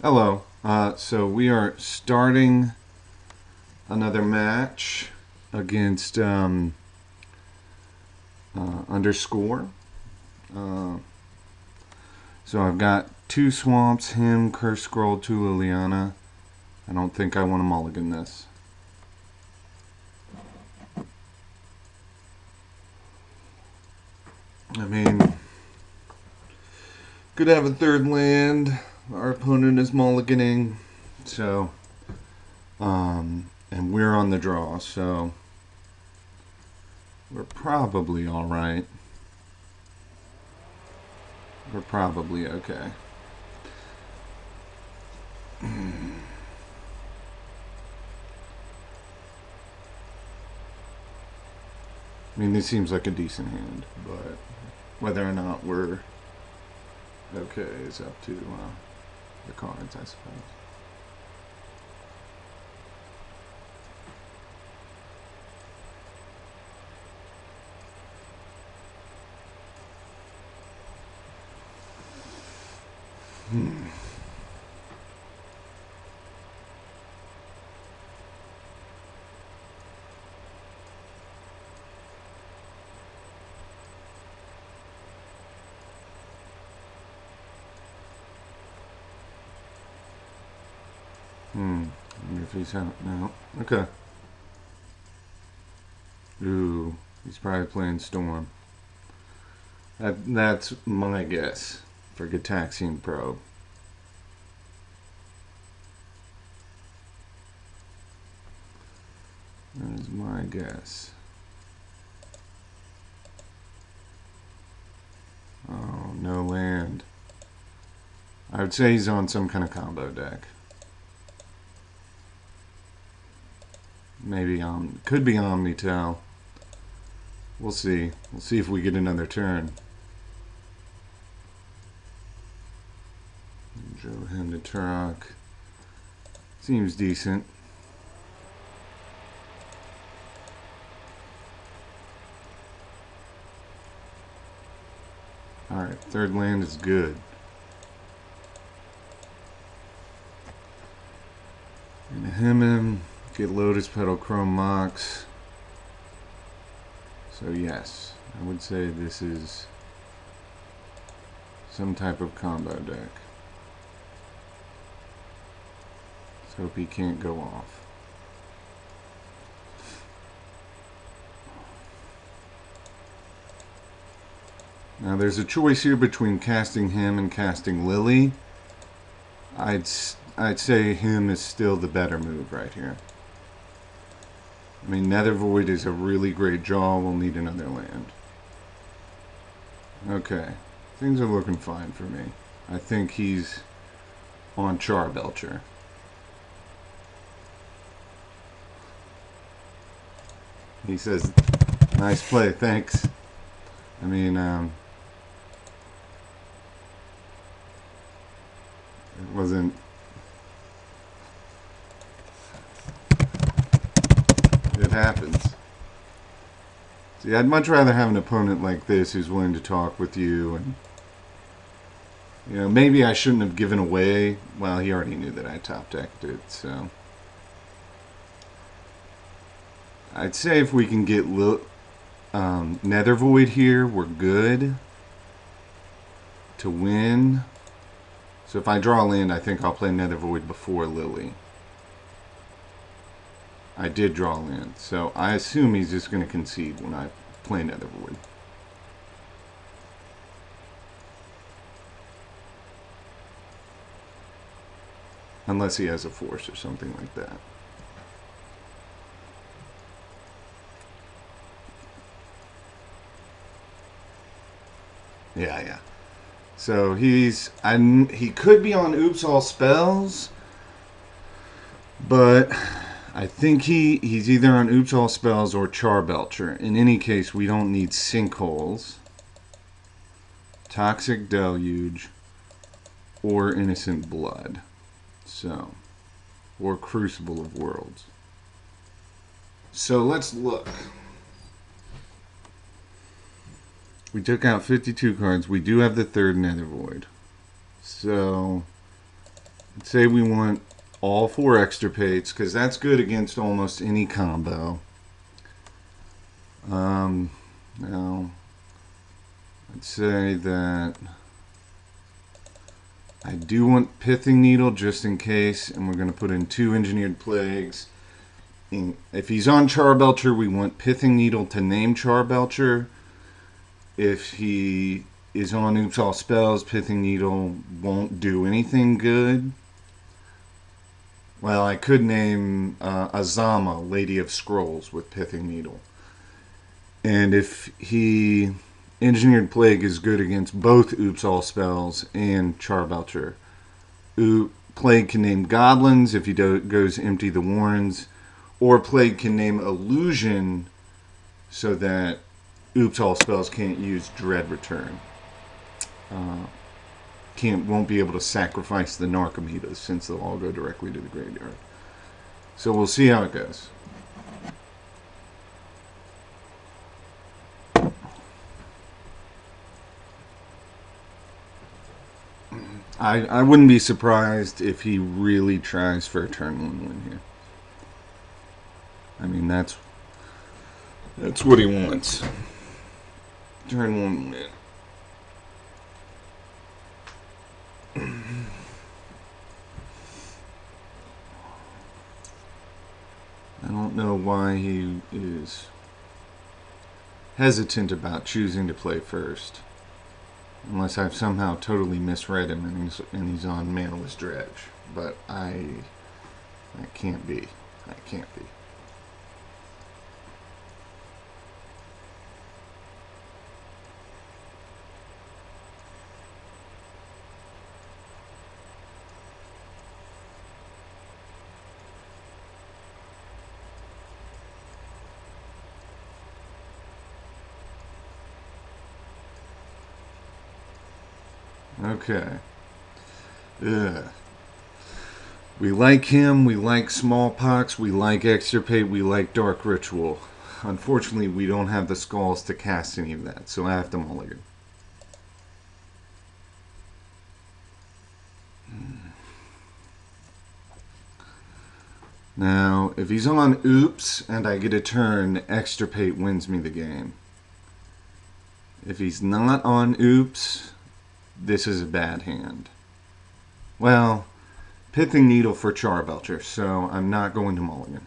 Hello. So we are starting another match against underscore. Uh, so I've got two swamps, him, curse scroll, two Liliana. I don't think I want to mulligan this. I mean, could have a third land. Our opponent is mulliganing, so and we're on the draw, so we're probably all right. We're probably okay. I mean, this seems like a decent hand, but whether or not we're okay is up to the cards, I suppose. Hmm. I wonder if he's out now. Okay. Ooh, he's probably playing Storm. That's my guess for Gataxian Probe. That is my guess. Oh, no land. I would say he's on some kind of combo deck. Maybe could be Omnitel. We'll see. We'll see if we get another turn. Drove him to Turok. Seems decent. Alright, third land is good. Gonna him, get Lotus Petal Chrome Mox. So yes, I would say this is some type of combo deck. Let's hope he can't go off. Now there's a choice here between casting him and casting Lily. I'd say him is still the better move right here. I mean, Nether Void is a really great draw. We'll need another land. Okay. Things are looking fine for me. I think he's on Charbelcher. He says, nice play, thanks. I mean, it wasn't... It happens. See, I'd much rather have an opponent like this who's willing to talk with you and, you know, maybe I shouldn't have given away. Well, he already knew that I top decked it, so. I'd say if we can get Nether Void here, we're good to win. So if I draw a land, I think I'll play Nether Void before Lily. I did draw land, so I assume he's just going to concede when I play Nether Void. Unless he has a force or something like that. Yeah. So he could be on Oops All Spells, but I think he's either on Oops All Spells or Charbelcher. In any case, we don't need Sinkholes, Toxic Deluge, or Innocent Blood. So, or Crucible of Worlds. So let's look. We took out 52 cards. We do have the third Nether Void. So, say we want all 4 extirpates, because that's good against almost any combo. Now, I'd say that I do want Pithing Needle just in case, and we're going to put in 2 Engineered Plagues. If he's on Charbelcher, we want Pithing Needle to name Charbelcher. If he is on Oops All Spells, Pithing Needle won't do anything good. Well, I could name Azama, Lady of Scrolls, with Pithing Needle. And if he Engineered Plague is good against both Oops All Spells and Charbelcher. Plague can name Goblins if he goes Empty the Warrens, or Plague can name Illusion so that Oops All Spells can't use Dread Return. Won't be able to sacrifice the Narcomoebas since they'll all go directly to the graveyard. So we'll see how it goes. I wouldn't be surprised if he really tries for a turn 1 win here. I mean, that's what he wants. Turn 1 win. I don't know why he is hesitant about choosing to play first. Unless I've somehow totally misread him and he's on Manaless Dredge. But that can't be. That can't be. Okay. Ugh. We like him, we like Smallpox, we like Extirpate, we like Dark Ritual. Unfortunately, we don't have the skulls to cast any of that, so I have to mulligan. Now, if he's on Oops and I get a turn, Extirpate wins me the game. If he's not on Oops, this is a bad hand. Well, Pithing Needle for Charbelcher, so I'm not going to mulligan.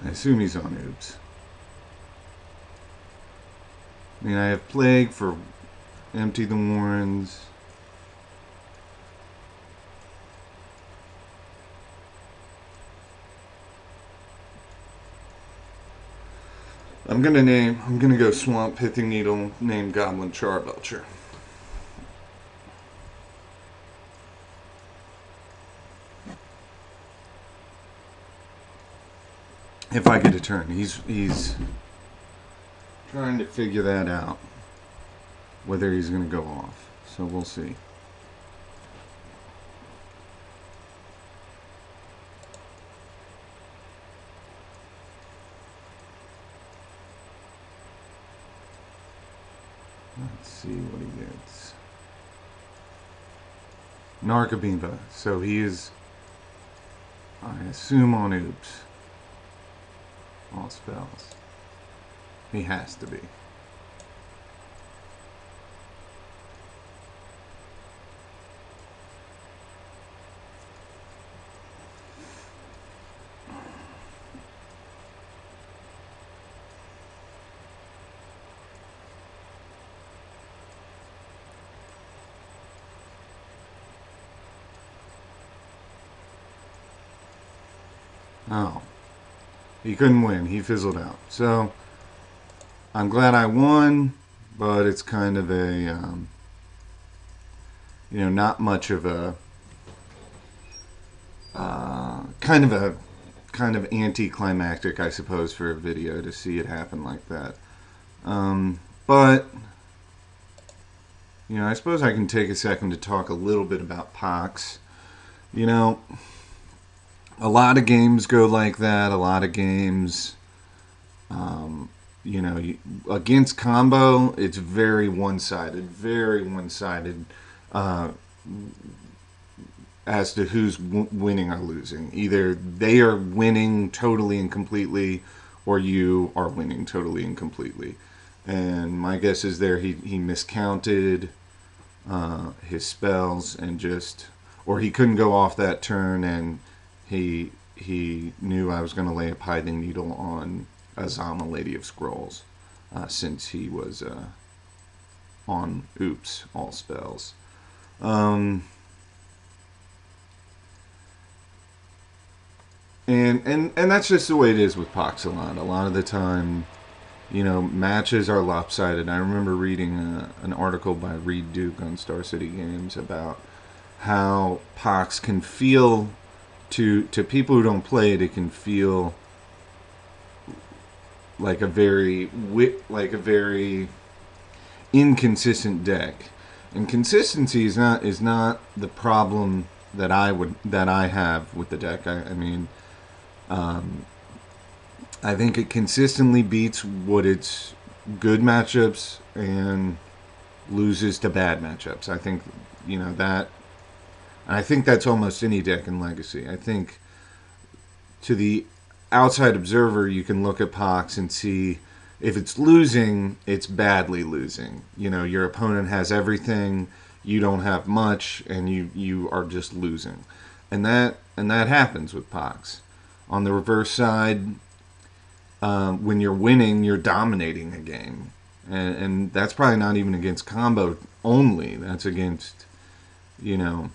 I assume he's on Oops. I mean, I have Plague for Empty the Warrens. I'm gonna go Swamp Pithing Needle, name Goblin Charbelcher. If I get a turn, he's trying to figure that out, whether he's going to go off. So we'll see. Let's see what he gets. Narcomoeba. So he is, I assume, on Oops. All spells. He has to be. Oh. He couldn't win. He fizzled out. So, I'm glad I won, but it's kind of a, not much of a, kind of anticlimactic, I suppose, for a video to see it happen like that. But, you know, I suppose I can take a second to talk a little bit about Pox. You know, a lot of games go like that. A lot of games, you know, against combo, it's very one-sided. Very one-sided. Uh, as to who's winning or losing. Either they are winning totally and completely, or you are winning totally and completely. And my guess is there he miscounted his spells and just, or he couldn't go off that turn, and he knew I was going to lay a Pithing Needle on Azama, Lady of Scrolls, since he was on Oops all spells. And that's just the way it is with Pox a lot. A lot of the time, you know, matches are lopsided. I remember reading an article by Reed Duke on Star City Games about how Pox can feel to people who don't play it. It can feel like a very inconsistent deck. And consistency is not the problem that I have with the deck. I mean, I think it consistently beats what its good matchups and loses to bad matchups. I think, you know, that. I think that's almost any deck in Legacy. I think to the outside observer, you can look at Pox and see if it's losing, it's badly losing. You know, your opponent has everything, you don't have much, and you are just losing, and that happens with Pox. On the reverse side, when you're winning, you're dominating a game, and that's probably not even against combo only. That's against, you know,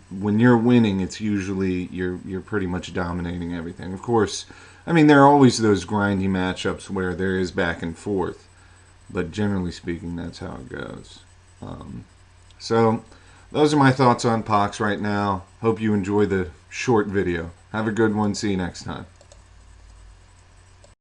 when you're winning, it's usually you're pretty much dominating everything. Of course, I mean, there are always those grindy matchups where there is back and forth, but generally speaking, that's how it goes. So those are my thoughts on Pox right now. Hope you enjoy the short video. Have a good one. See you next time.